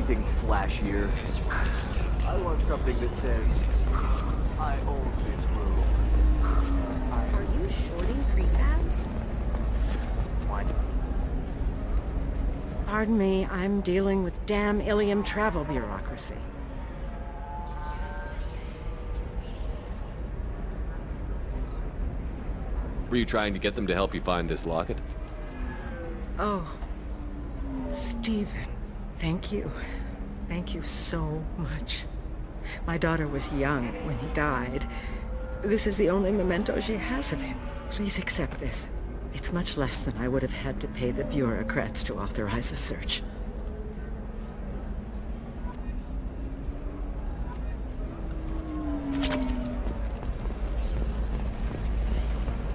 anything flashier. I want something that says, I own this room. Are you shorting prefabs? What? Pardon me, I'm dealing with damn Illium travel bureaucracy. Were you trying to get them to help you find this locket? Oh, Stephen, thank you. Thank you so much. My daughter was young when he died. This is the only memento she has of him. Please accept this. It's much less than I would have had to pay the bureaucrats to authorize a search.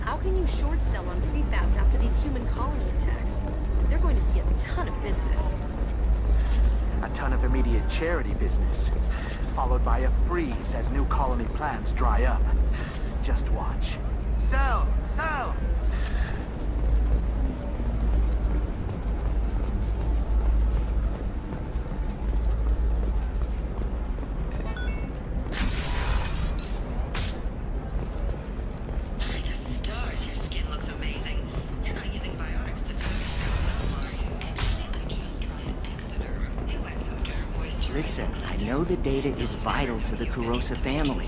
How can you short sell on prefabs after these human colony attacks? They're going to see a ton of business. A ton of immediate charity business, followed by a freeze as new colony plans dry up. Just watch. Sell! Sell! Listen, I know the data is vital to the Kurosa family.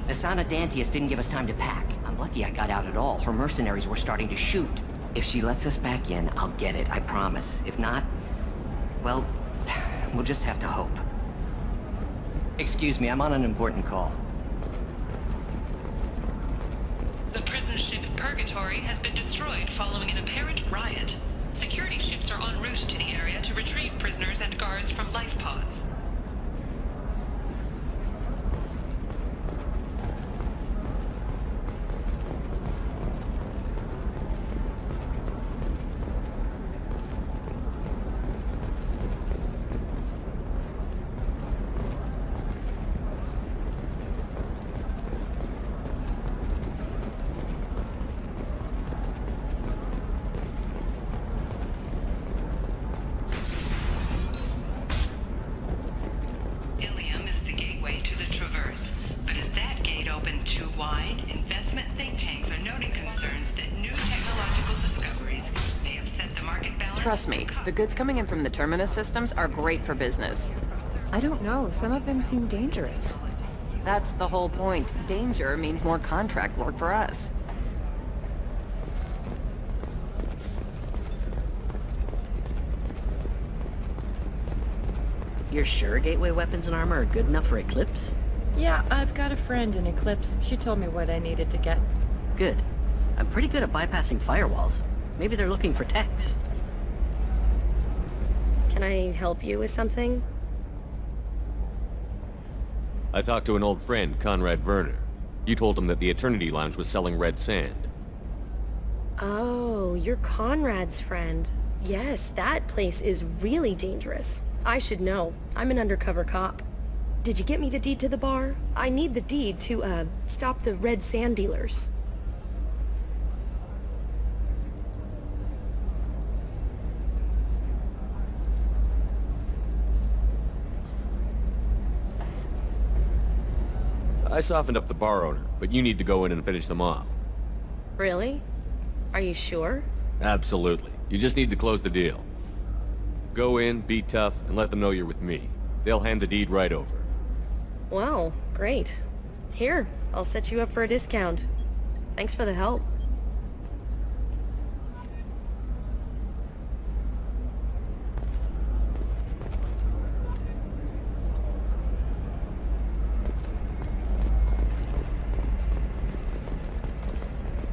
Asana Dantius didn't give us time to pack. I'm lucky I got out at all. Her mercenaries were starting to shoot. If she lets us back in, I'll get it, I promise. If not, well, we'll just have to hope. Excuse me, I'm on an important call. The prison ship Purgatory has been destroyed following an apparent riot. Security ships are en route to the area to retrieve prisoners and guards from life pods. Trust me, the goods coming in from the Terminus systems are great for business. I don't know, some of them seem dangerous. That's the whole point. Danger means more contract work for us. You're sure gateway weapons and armor are good enough for Eclipse? Yeah, I've got a friend in Eclipse. She told me what I needed to get. Good. I'm pretty good at bypassing firewalls. Maybe they're looking for techs. Can I help you with something? I talked to an old friend, Conrad Werner. You told him that the Eternity Lounge was selling red sand. Oh, you're Conrad's friend. Yes, that place is really dangerous. I should know. I'm an undercover cop. Did you get me the deed to the bar? I need the deed to, stop the red sand dealers. I softened up the bar owner, but you need to go in and finish them off. Really? Are you sure? Absolutely. You just need to close the deal. Go in, be tough, and let them know you're with me. They'll hand the deed right over. Wow, great. Here, I'll set you up for a discount. Thanks for the help.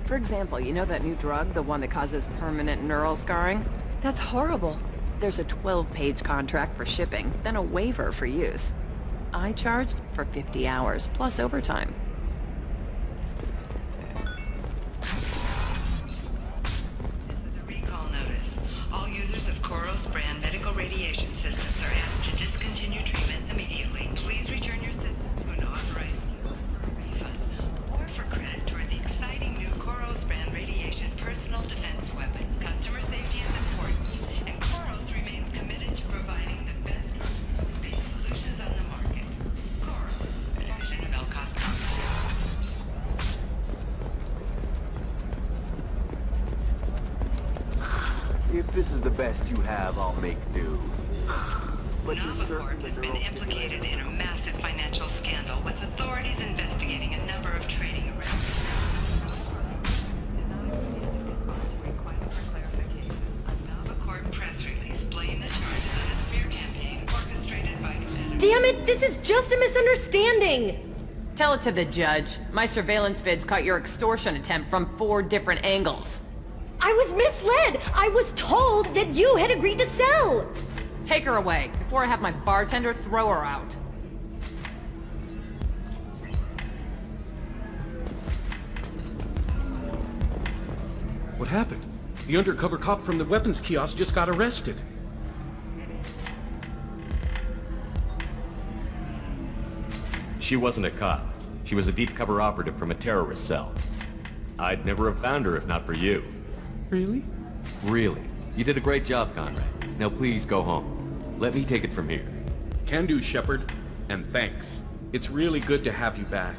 For example, you know that new drug, the one that causes permanent neural scarring? That's horrible. There's a 12-page contract for shipping, then a waiver for use. I charged for 50 hours, plus overtime. The recall notice. All users of Koros brand medical radiation systems are asked to discontinue treatment immediately. Please return your system to an authorized for a refund or for credit toward the exciting new Koros brand radiation personal defense weapon. Customer safety is important, and Koros remains committed to providing the best. If this is the best you have, I'll make do. But you're certain Corp the has been girl- implicated in a massive financial scandal, with authorities investigating a number of trading arrests. A Corp press release blamed the charges on a smear campaign orchestrated by competitors. Damn it, this is just a misunderstanding! Tell it to the judge. My surveillance vids caught your extortion attempt from 4 different angles. I was misled! I was told that you had agreed to sell! Take her away, before I have my bartender throw her out. What happened? The undercover cop from the weapons kiosk just got arrested. She wasn't a cop. She was a deep cover operative from a terrorist cell. I'd never have found her if not for you. Really? Really. You did a great job, Conrad. Now please go home. Let me take it from here. Can do, Shepard. And thanks. It's really good to have you back.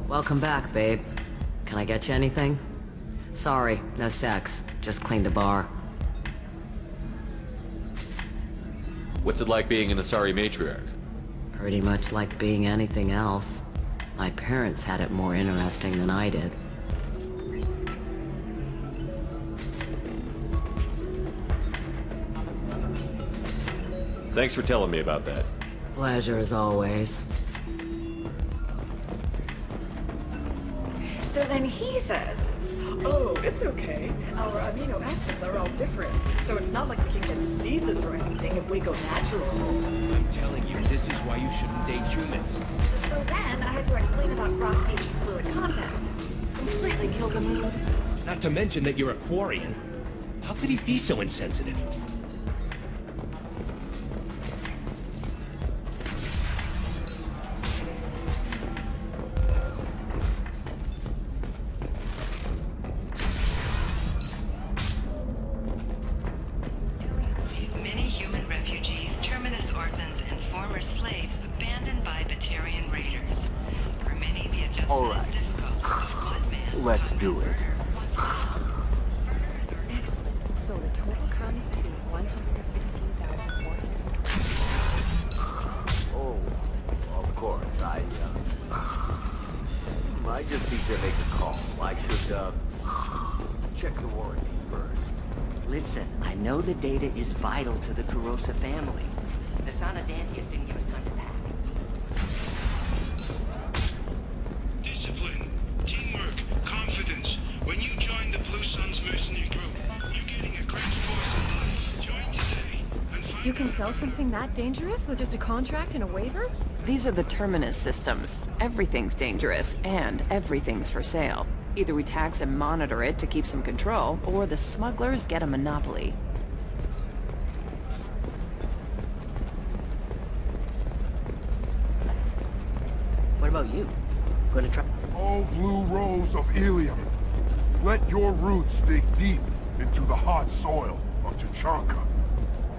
Welcome back, babe. Can I get you anything? Sorry, no sex. Just cleaned the bar. What's it like being an Asari matriarch? Pretty much like being anything else. My parents had it more interesting than I did. Thanks for telling me about that. Pleasure as always. So then he says, oh, it's okay. Our amino acids are all different. So it's not like we can get diseases or anything if we go natural. I'm telling you, this is why you shouldn't date humans. So then I had to explain about cross-species fluid contact. Completely killed the mood. Not to mention that you're a Quarian. How could he be so insensitive? These many human refugees, terminus orphans, and former slaves abandoned by Batarian raiders. For many, the adjustment All right. is difficult. One man Let's do it. Excellent. So the total comes to 116,400. Oh, of course, I just need to make a call. I should, check the warranty first. Listen, I know the data is vital to the Rosa family. Asana Dantius didn't give us time to pack. Discipline, teamwork, confidence. When you join the Blue Suns mercenary group, you're getting a crash course in life. Join today and find You can out sell how- something that dangerous with just a contract and a waiver? These are the terminus systems. Everything's dangerous, and everything's for sale. Either we tax and monitor it to keep some control, or the smugglers get a monopoly. What about you? Gonna try? Oh, blue rose of Illium, let your roots dig deep into the hot soil of Tuchanka.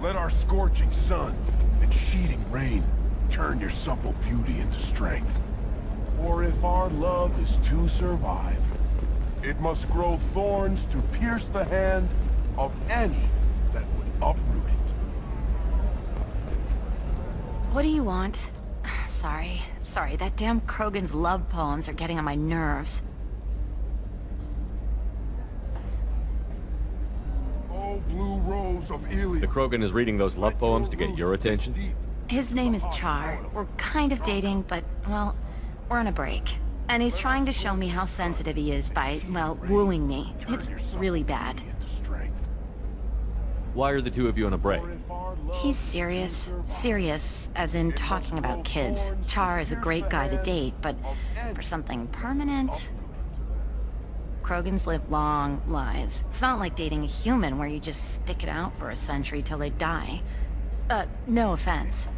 Let our scorching sun and sheeting rain turn your supple beauty into strength. For if our love is to survive, it must grow thorns to pierce the hand of any that would uproot it. What do you want? Sorry, that damn Krogan's love poems are getting on my nerves. Oh, blue rose of Illium. The Krogan is reading those love poems to get your attention? His name is Char. We're kind of dating, but, well, we're on a break. And he's trying to show me how sensitive he is by, well, wooing me. It's really bad. Why are the two of you on a break? He's serious. Serious, as in talking about kids. Char is a great guy to date, but for something permanent... Krogans live long lives. It's not like dating a human where you just stick it out for a century till they die. No offense.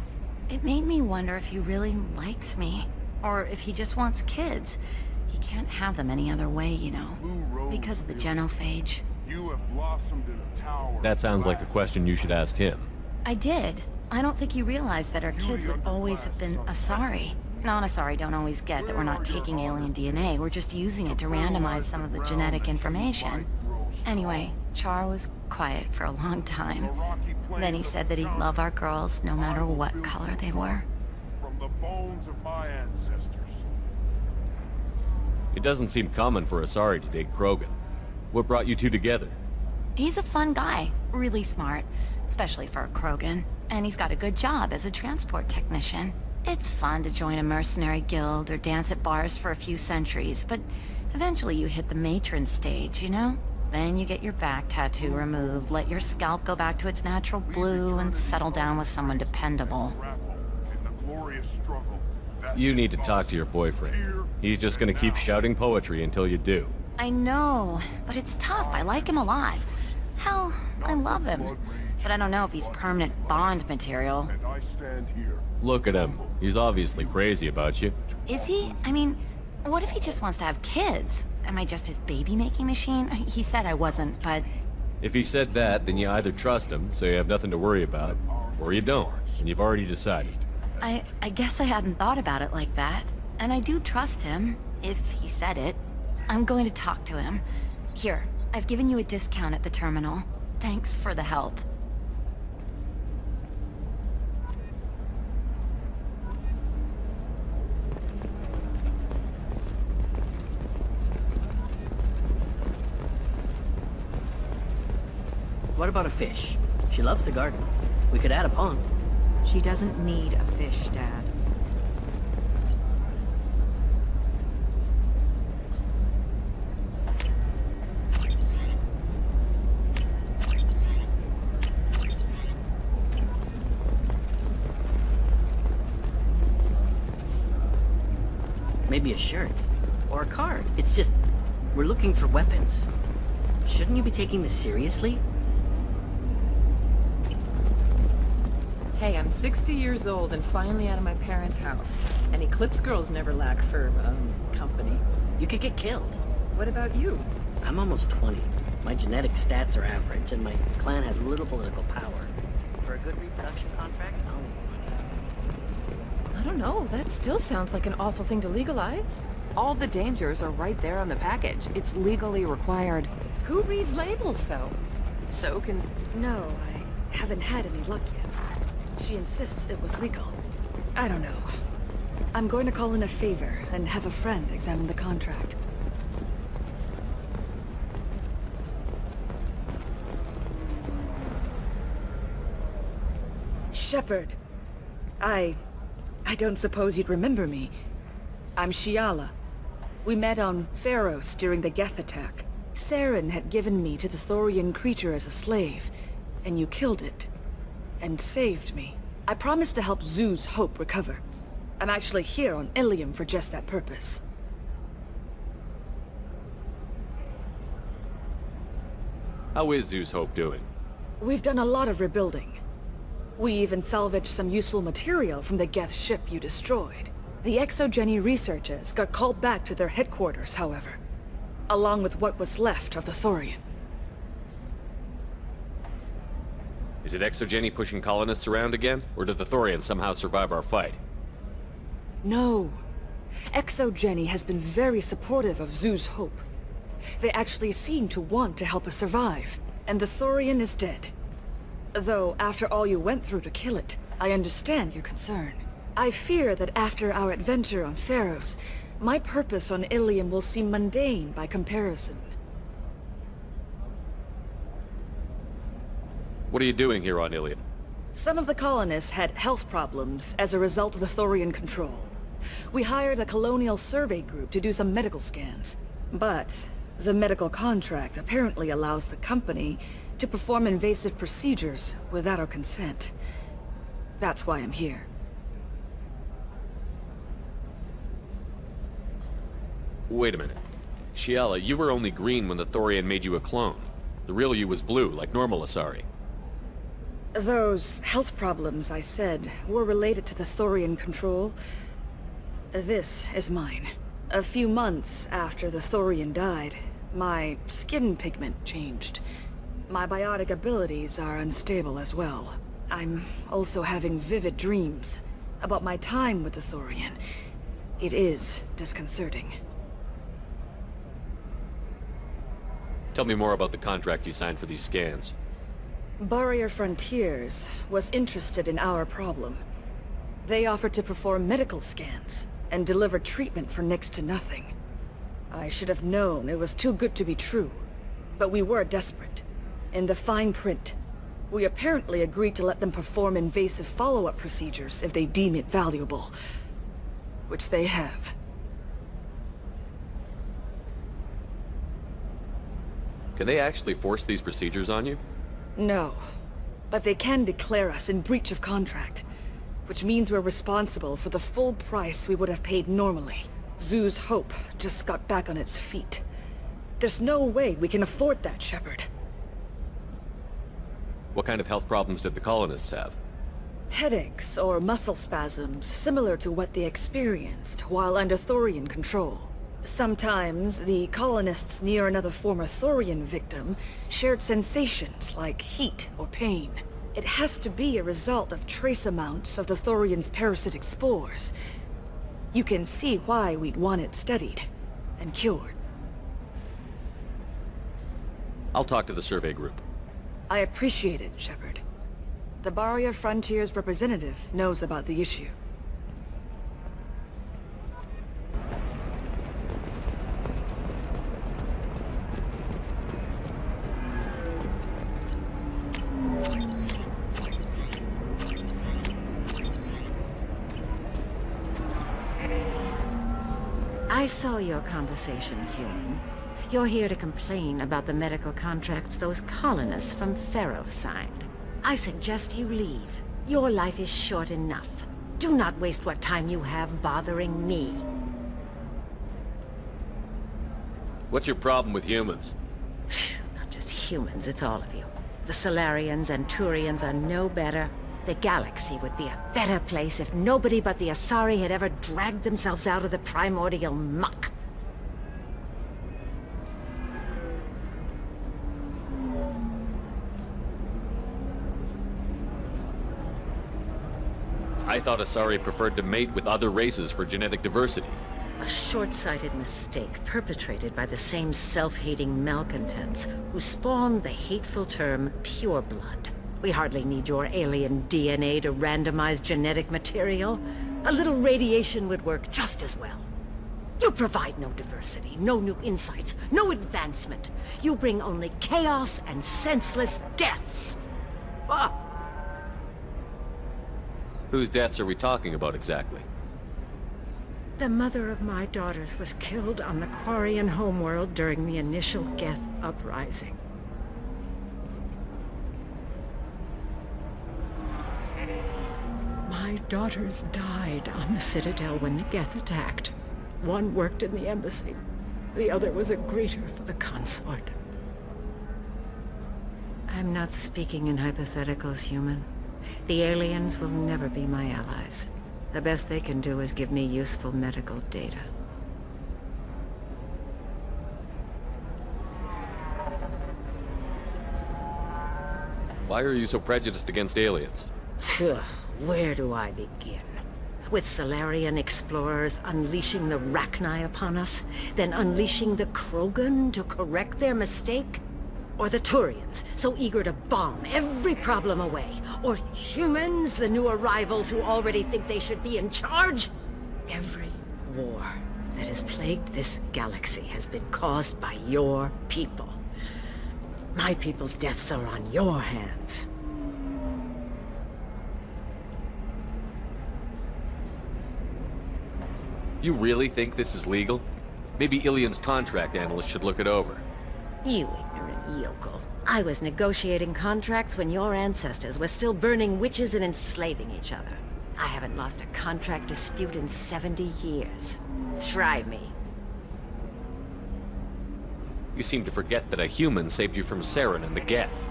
It made me wonder if he really likes me. Or if he just wants kids. He can't have them any other way, you know. Because of the genophage. You have blossomed in a tower. That sounds like a question you should ask him. I did. I don't think he realized that our kids would always have been Asari. Non-Asari don't always get that we're not taking alien DNA, we're just using it to randomize some of the genetic information. Anyway, Char was quiet for a long time. Then he said that he'd love our girls no matter what color they were. From the bones of my ancestors. It doesn't seem common for Asari to date Krogan. What brought you two together? He's a fun guy, really smart, especially for a Krogan. And he's got a good job as a transport technician. It's fun to join a mercenary guild or dance at bars for a few centuries, but eventually you hit the matron stage, you know? Then you get your back tattoo removed, let your scalp go back to its natural blue, and settle down with someone dependable. You need to talk to your boyfriend. He's just gonna keep shouting poetry until you do. I know, but it's tough. I like him a lot. Hell, I love him. But I don't know if he's permanent Bond material. Look at him. He's obviously crazy about you. Is he? I mean, what if he just wants to have kids? Am I just his baby-making machine? He said I wasn't, but... If he said that, then you either trust him, so you have nothing to worry about, or you don't, and you've already decided. I guess I hadn't thought about it like that. And I do trust him, if he said it. I'm going to talk to him. Here, I've given you a discount at the terminal. Thanks for the help. What about a fish? She loves the garden. We could add a pond. She doesn't need a fish, Dad. Maybe a shirt. Or a card. It's just... we're looking for weapons. Shouldn't you be taking this seriously? Hey, I'm 60 years old and finally out of my parents' house. And Eclipse girls never lack for, company. You could get killed. What about you? I'm almost 20. My genetic stats are average, and my clan has little political power. For a good reproduction contract, I don't know, that still sounds like an awful thing to legalize. All the dangers are right there on the package. It's legally required. Who reads labels, though? So can... No, I haven't had any luck yet. She insists it was legal. I don't know. I'm going to call in a favor and have a friend examine the contract. Shepard. I don't suppose you'd remember me. I'm Shiala. We met on Pharos during the Geth attack. Saren had given me to the Thorian creature as a slave, and you killed it. And saved me. I promised to help Zoo's Hope recover. I'm actually here on Illium for just that purpose. How is Zoo's Hope doing? We've done a lot of rebuilding. We even salvaged some useful material from the Geth ship you destroyed. The Exogeny researchers got called back to their headquarters, however, along with what was left of the Thorian. Is it Exogeny pushing colonists around again, or did the Thorians somehow survive our fight? No. Exogeny has been very supportive of Zoo's Hope. They actually seem to want to help us survive, and the Thorian is dead. Though, after all you went through to kill it, I understand your concern. I fear that after our adventure on Pharos, my purpose on Illium will seem mundane by comparison. What are you doing here on Illium? Some of the colonists had health problems as a result of the Thorian control. We hired a colonial survey group to do some medical scans. But the medical contract apparently allows the company to perform invasive procedures without our consent. That's why I'm here. Wait a minute. Shiala, you were only green when the Thorian made you a clone. The real you was blue, like normal Asari. Those health problems I said were related to the Thorian control. This is mine. A few months after the Thorian died, my skin pigment changed. My biotic abilities are unstable as well. I'm also having vivid dreams about my time with the Thorian, It is disconcerting. Tell me more about the contract you signed for these scans. Barrier Frontiers was interested in our problem. They offered to perform medical scans and deliver treatment for next to nothing. I should have known it was too good to be true, but we were desperate. In the fine print, we apparently agreed to let them perform invasive follow-up procedures if they deem it valuable, which they have. Can they actually force these procedures on you? No, but they can declare us in breach of contract, which means we're responsible for the full price we would have paid normally. Zoo's hope just got back on its feet. There's no way we can afford that, Shepard. What kind of health problems did the colonists have? Headaches or muscle spasms, similar to what they experienced while under Thorian control. Sometimes, the colonists near another former Thorian victim shared sensations like heat or pain. It has to be a result of trace amounts of the Thorian's parasitic spores. You can see why we'd want it studied and cured. I'll talk to the survey group. I appreciate it, Shepard. The Barrier Frontiers representative knows about the issue. I saw your conversation, human. You're here to complain about the medical contracts those colonists from Theros signed. I suggest you leave. Your life is short enough. Do not waste what time you have bothering me. What's your problem with humans? Not just humans, it's all of you. The Solarians and Turians are no better. The galaxy would be a better place if nobody but the Asari had ever dragged themselves out of the primordial muck. I thought Asari preferred to mate with other races for genetic diversity. A short-sighted mistake perpetrated by the same self-hating malcontents who spawned the hateful term pureblood. We hardly need your alien DNA to randomize genetic material. A little radiation would work just as well. You provide no diversity, no new insights, no advancement. You bring only chaos and senseless deaths. Ah! Whose deaths are we talking about exactly? The mother of my daughters was killed on the Quarian homeworld during the initial Geth uprising. My daughters died on the Citadel when the Geth attacked. One worked in the embassy. The other was a greeter for the consort. I'm not speaking in hypotheticals, human. The aliens will never be my allies. The best they can do is give me useful medical data. Why are you so prejudiced against aliens? Where do I begin? With Solarian explorers unleashing the Rachni upon us, then unleashing the Krogan to correct their mistake? Or the Turians, so eager to bomb every problem away? Or humans, the new arrivals who already think they should be in charge? Every war that has plagued this galaxy has been caused by your people. My people's deaths are on your hands. You really think this is legal? Maybe Illium's contract analyst should look it over. You ignorant yokel. I was negotiating contracts when your ancestors were still burning witches and enslaving each other. I haven't lost a contract dispute in 70 years. Try me. You seem to forget that a human saved you from Saren and the Geth.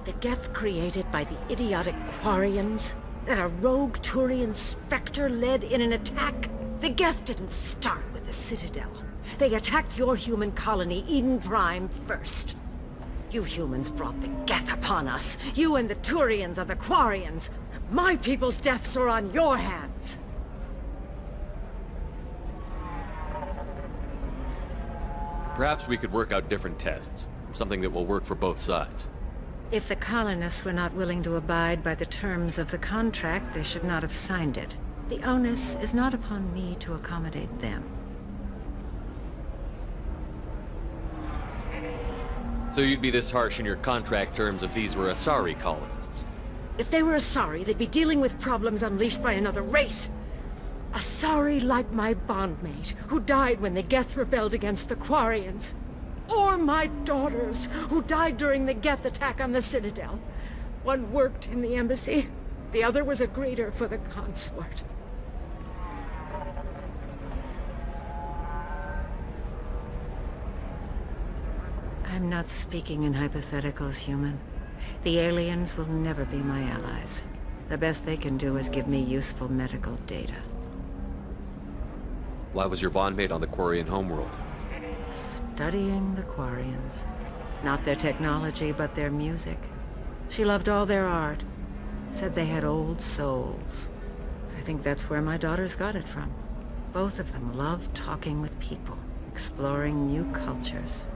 The Geth created by the idiotic Quarians? That a rogue Turian specter led in an attack? The Geth didn't start with the Citadel. They attacked your human colony, Eden Prime, first. You humans brought the Geth upon us. You and the Turians are the Quarians. My people's deaths are on your hands. Perhaps we could work out different tests. Something that will work for both sides. If the colonists were not willing to abide by the terms of the contract, they should not have signed it. The onus is not upon me to accommodate them. So you'd be this harsh in your contract terms if these were Asari colonists? If they were Asari, they'd be dealing with problems unleashed by another race. Asari like my bondmate, who died when the Geth rebelled against the Quarians. Or my daughters, who died during the Geth attack on the Citadel. One worked in the embassy, the other was a greeter for the consort. I'm not speaking in hypotheticals, human. The aliens will never be my allies. The best they can do is give me useful medical data. Why was your bondmate on the Quarian homeworld? Studying the Quarians. Not their technology, but their music. She loved all their art. Said they had old souls. I think that's where my daughters got it from. Both of them loved talking with people, exploring new cultures.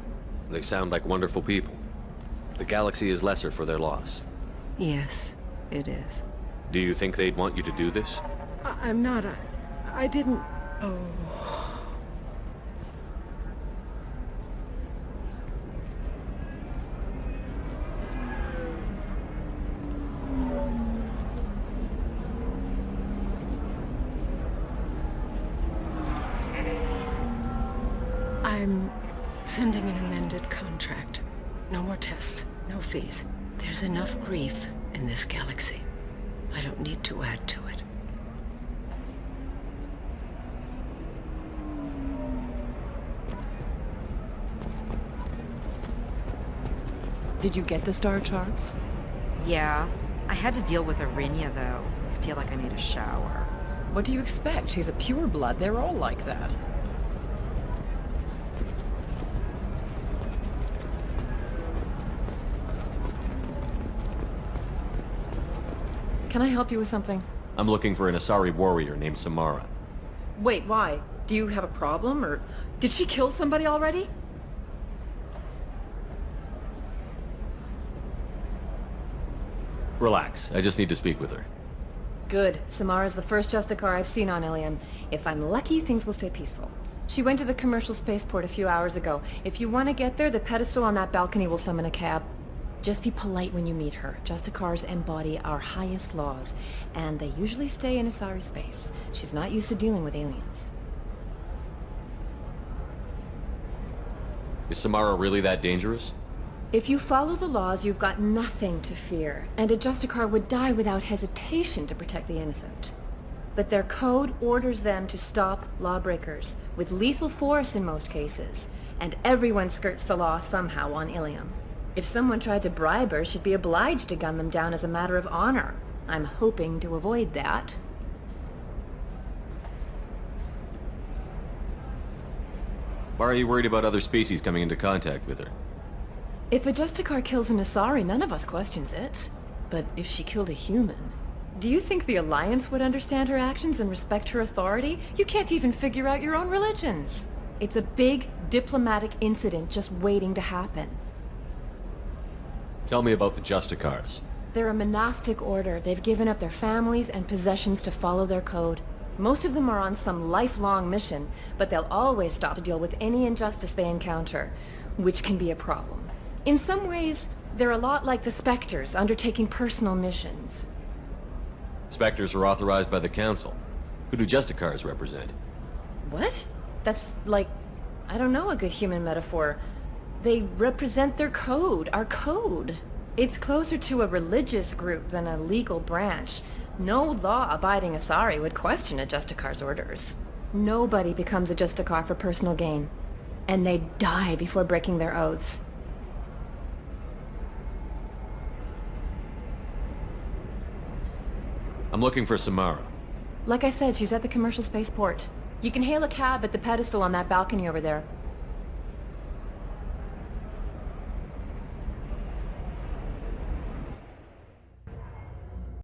They sound like wonderful people. The galaxy is lesser for their loss. Yes, it is. Do you think they'd want you to do this? I'm not. I didn't... Oh... I'm sending an amended contract. No more tests, no fees. There's enough grief in this galaxy. I don't need to add to it. Did you get the star charts? Yeah. I had to deal with Arinya, though. I feel like I need a shower. What do you expect? She's a pureblood. They're all like that. Can I help you with something? I'm looking for an Asari warrior named Samara. Wait, why? Do you have a problem, or did she kill somebody already? Relax, I just need to speak with her. Good. Samara's the first Justicar I've seen on Illium. If I'm lucky, things will stay peaceful. She went to the commercial spaceport a few hours ago. If you want to get there, the pedestal on that balcony will summon a cab. Just be polite when you meet her. Justicars embody our highest laws, and they usually stay in Asari space. She's not used to dealing with aliens. Is Samara really that dangerous? If you follow the laws, you've got nothing to fear, and a Justicar would die without hesitation to protect the innocent. But their code orders them to stop lawbreakers, with lethal force in most cases, and everyone skirts the law somehow on Illium. If someone tried to bribe her, she'd be obliged to gun them down as a matter of honor. I'm hoping to avoid that. Why are you worried about other species coming into contact with her? If a Justicar kills an Asari, none of us questions it. But if she killed a human... Do you think the Alliance would understand her actions and respect her authority? You can't even figure out your own religions. It's a big diplomatic incident just waiting to happen. Tell me about the Justicars. They're a monastic order. They've given up their families and possessions to follow their code. Most of them are on some lifelong mission, but they'll always stop to deal with any injustice they encounter, which can be a problem. In some ways, they're a lot like the Spectres, undertaking personal missions. Spectres are authorized by the Council. Who do Justicars represent? What? That's like, I don't know, a good human metaphor. They represent their code, our code. It's closer to a religious group than a legal branch. No law-abiding Asari would question a Justicar's orders. Nobody becomes a Justicar for personal gain. And they die before breaking their oaths. I'm looking for Samara. Like I said, she's at the commercial spaceport. You can hail a cab at the pedestal on that balcony over there.